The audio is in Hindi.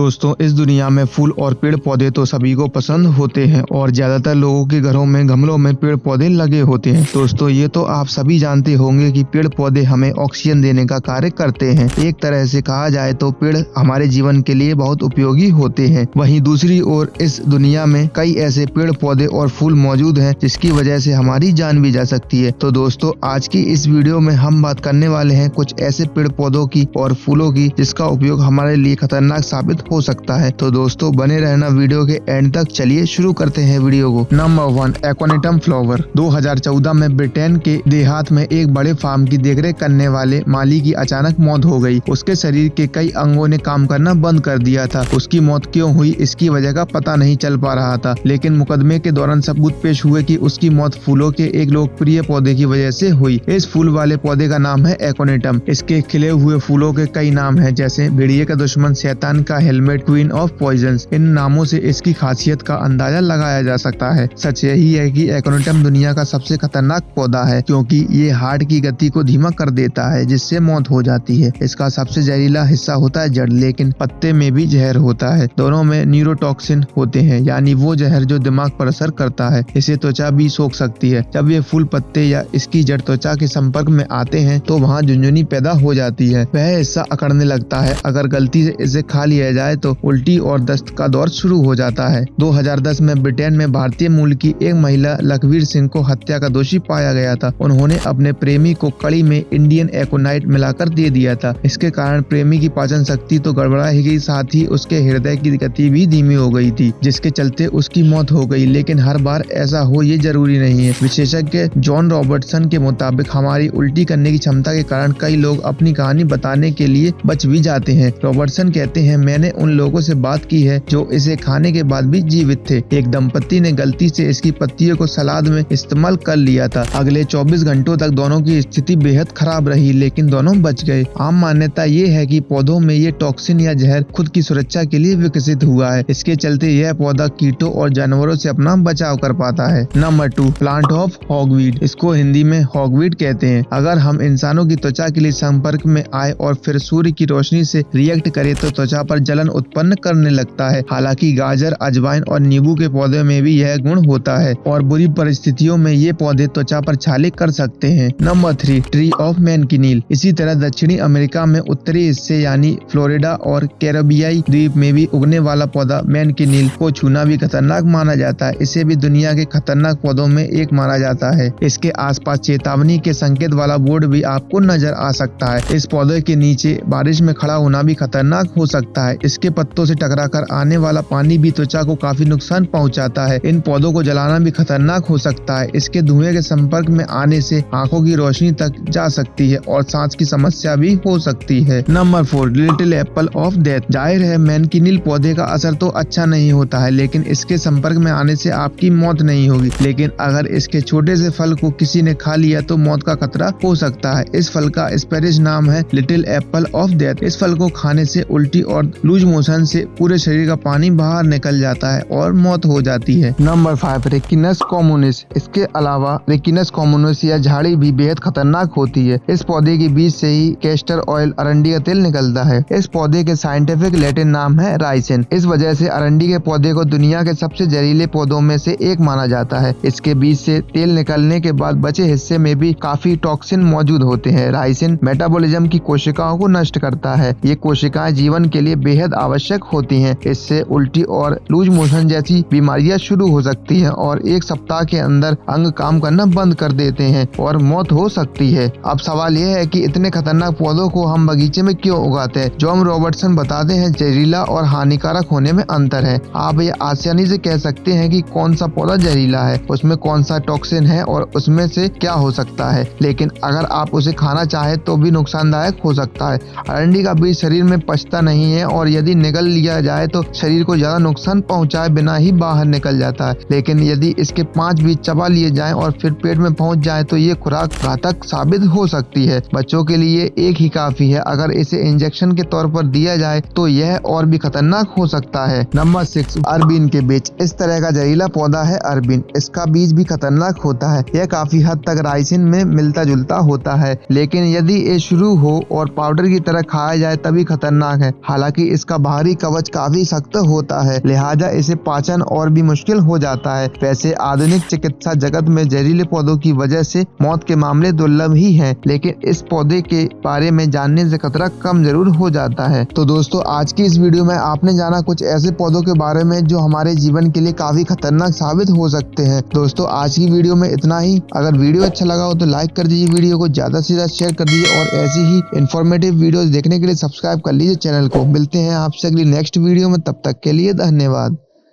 दोस्तों, इस दुनिया में फूल और पेड़ पौधे तो सभी को पसंद होते हैं और ज्यादातर लोगों के घरों में गमलों में पेड़ पौधे लगे होते हैं। दोस्तों, ये तो आप सभी जानते होंगे कि पेड़ पौधे हमें ऑक्सीजन देने का कार्य करते हैं। एक तरह से कहा जाए तो पेड़ हमारे जीवन के लिए बहुत उपयोगी होते हैं। वहीं दूसरी ओर इस दुनिया में कई ऐसे पेड़ पौधे और फूल मौजूद हैं जिसकी वजह से हमारी जान भी जा सकती है। तो दोस्तों, आज की इस वीडियो में हम बात करने वाले हैं कुछ ऐसे पेड़ पौधों की और फूलों की जिसका उपयोग हमारे लिए खतरनाक साबित हो सकता है। तो दोस्तों, बने रहना वीडियो के एंड तक। चलिए शुरू करते हैं वीडियो को। Number 1, aconitum flower. 2014 में ब्रिटेन के देहात में एक बड़े फार्म की देखरेख करने वाले माली की अचानक मौत हो गई। उसके शरीर के कई अंगों ने काम करना बंद कर दिया था। उसकी मौत क्यों हुई, इसकी वजह का पता नहीं चल पा रहा था, लेकिन मुकदमे के दौरान सबूत पेश हुए कि उसकी मौत फूलों के एक लोकप्रिय पौधे की वजह से हुई। इस फूल वाले पौधे का नाम है एकोनिटम। इसके खिले हुए फूलों के कई नाम हैं, जैसे भेड़िए का दुश्मन, शैतान का हेलमेट, क्वीन ऑफ पॉइजन्स। इन नामों से इसकी खासियत का अंदाजा लगाया जा सकता है। सच यही है कि एकोनिटम दुनिया का सबसे खतरनाक पौधा है, क्योंकि ये हार्ट की गति को धीमा कर देता है, जिससे मौत हो जाती है। इसका सबसे जहरीला हिस्सा होता है जड़, लेकिन पत्ते में भी जहर होता है। दोनों में न्यूरोटॉक्सिन होते हैं, यानी वो जहर जो दिमाग पर असर करता है। इसे त्वचा भी सोख सकती है। जब ये फूल, पत्ते या इसकी जड़ त्वचा के संपर्क में आते हैं तो वहाँ झुनझुनी पैदा हो जाती है। वह हिस्सा अकड़ने लगता है। अगर गलती से इसे खा लिया जाए तो उल्टी और दस्त का दौर शुरू हो जाता है। 2010 में ब्रिटेन में भारतीय मूल की एक महिला लखवीर सिंह को हत्या का दोषी पाया गया था। उन्होंने अपने प्रेमी को कड़ी में इंडियन एकोनाइट मिलाकर दे दिया था। इसके कारण प्रेमी की पाचन शक्ति तो गड़बड़ा ही गई, साथ ही उसके हृदय की गति भी धीमी हो गई थी, जिसके चलते उसकी मौत हो गई। लेकिन हर बार ऐसा हो ये जरूरी नहीं है। विशेषज्ञ जॉन रॉबर्टसन के मुताबिक हमारी उल्टी करने की क्षमता के कारण कई लोग अपनी कहानी बताने के लिए बच भी जाते हैं। रॉबर्टसन कहते हैं, मैंने उन लोगों से बात की है जो इसे खाने के बाद भी जीवित थे। एक दंपति ने गलती से इसकी पत्तियों को सलाद में इस्तेमाल कर लिया था। अगले 24 घंटों तक दोनों की स्थिति बेहद खराब रही, लेकिन दोनों बच गए। आम मान्यता ये है कि पौधों में ये टॉक्सिन या जहर खुद की सुरक्षा के लिए विकसित हुआ है। इसके चलते यह पौधा कीटों और जानवरों से अपना बचाव कर पाता है। Number 2, plant of hogweed. इसको हिंदी में हॉगवीड कहते हैं। अगर हम इंसानों की त्वचा के लिए संपर्क में आए और फिर सूर्य की रोशनी से रिएक्ट करे तो त्वचा पर जलन उत्पन्न करने लगता है। हालांकि गाजर, अजवाइन और नींबू के पौधे में भी यह गुण होता है और बुरी परिस्थितियों में ये पौधे त्वचा पर छाले कर सकते हैं। Number 3, tree of manchineel. इसी तरह दक्षिणी अमेरिका में उत्तरी हिस्से यानी फ्लोरिडा और कैरिबियाई द्वीप में भी उगने वाला पौधा मैनकिनील को छूना भी खतरनाक माना जाता है। इसे भी दुनिया के खतरनाक पौधों में एक माना जाता है। इसके आसपास चेतावनी के संकेत वाला बोर्ड भी आपको नजर आ सकता है। इस पौधे के नीचे बारिश में खड़ा होना भी खतरनाक हो सकता है। इसके पत्तों से टकराकर आने वाला पानी भी त्वचा को काफी नुकसान पहुंचाता है। इन पौधों को जलाना भी खतरनाक हो सकता है। इसके धुएं के संपर्क में आने से आंखों की रोशनी तक जा सकती है और सांस की समस्या भी हो सकती है। Number 4, little Apple of death. जाहिर है मैनकिनील पौधे का असर तो अच्छा नहीं होता है, लेकिन इसके संपर्क में आने से आपकी मौत नहीं होगी। लेकिन अगर इसके छोटे से फल को किसी ने खा लिया तो मौत का खतरा हो सकता है। इस फल का स्पेनिश नाम है लिटिल एप्पल ऑफ डेथ। इस फल को खाने से उल्टी और लूज मोशन से पूरे शरीर का पानी बाहर निकल जाता है और मौत हो जाती है। Number 5, Ricinus कॉमुनिस। इसके अलावा रिकिनस कॉमुनिस या झाड़ी भी बेहद खतरनाक होती है। इस पौधे के बीज से ही कैस्टर ऑयल, अरंडी का तेल निकलता है। इस पौधे के साइंटिफिक लैटिन नाम है राइसिन। इस वजह से अरंडी के पौधे को दुनिया के सबसे जहरीले पौधों में से एक माना जाता है। इसके बीज से तेल निकलने के बाद बचे हिस्से में भी काफी टॉक्सिन मौजूद होते हैं। राइसिन मेटाबॉलिज्म की कोशिकाओं को नष्ट करता है। ये कोशिकाएं जीवन के लिए बेहद आवश्यक होती हैं। इससे उल्टी और लूज मोशन जैसी बीमारियां शुरू हो सकती हैं और एक सप्ताह के अंदर अंग काम करना बंद कर देते हैं और मौत हो सकती है। अब सवाल यह है कि इतने खतरनाक पौधों को हम बगीचे में क्यों उगाते हैं? जॉन रॉबर्टसन बताते हैं, जहरीला और हानिकारक होने में अंतर है। आप ये आसानी से कह सकते हैं कि कौन सा पौधा जहरीला है, उसमें कौन सा टॉक्सिन है और उसमें से क्या हो सकता है, लेकिन अगर आप उसे खाना चाहे तो भी नुकसानदायक हो सकता है। अरंडी का बीज शरीर में पचता नहीं है और यदि निगल लिया जाए तो शरीर को ज्यादा नुकसान पहुंचाए बिना ही बाहर निकल जाता है। लेकिन यदि इसके 5 बीज चबा लिए जाएं और फिर पेट में पहुंच जाए तो ये खुराक घातक साबित हो सकती है। बच्चों के लिए एक ही काफी है। अगर इसे इंजेक्शन के तौर पर दिया जाए तो यह और भी खतरनाक हो सकता है। नंबर 6, अरबीन के बीज। इस तरह का जहरीला पौधा है अरबीन। इसका बीज भी खतरनाक होता है। यह काफी हद तक राइसिन में मिलता जुलता होता है, लेकिन यदि ये शुरू हो और पाउडर की तरह खाया जाए तभी खतरनाक है। हालांकि इसका इसका बाहरी कवच काफी सख्त होता है, लिहाजा इसे पाचन और भी मुश्किल हो जाता है। वैसे आधुनिक चिकित्सा जगत में जहरीले पौधों की वजह से मौत के मामले दुर्लभ ही हैं, लेकिन इस पौधे के बारे में जानने से खतरा कम जरूर हो जाता है। तो दोस्तों, आज की इस वीडियो में आपने जाना कुछ ऐसे पौधों के बारे में जो हमारे जीवन के लिए काफी खतरनाक साबित हो सकते हैं। दोस्तों, आज की वीडियो में इतना ही। अगर वीडियो अच्छा लगा हो तो लाइक कर दीजिए, वीडियो को ज्यादा से ज्यादा शेयर कर दीजिए और ऐसी ही इन्फॉर्मेटिव वीडियोस देखने के लिए सब्सक्राइब कर लीजिए चैनल को। मिलते हैं आपसे अगली नेक्स्ट वीडियो में, तब तक के लिए धन्यवाद।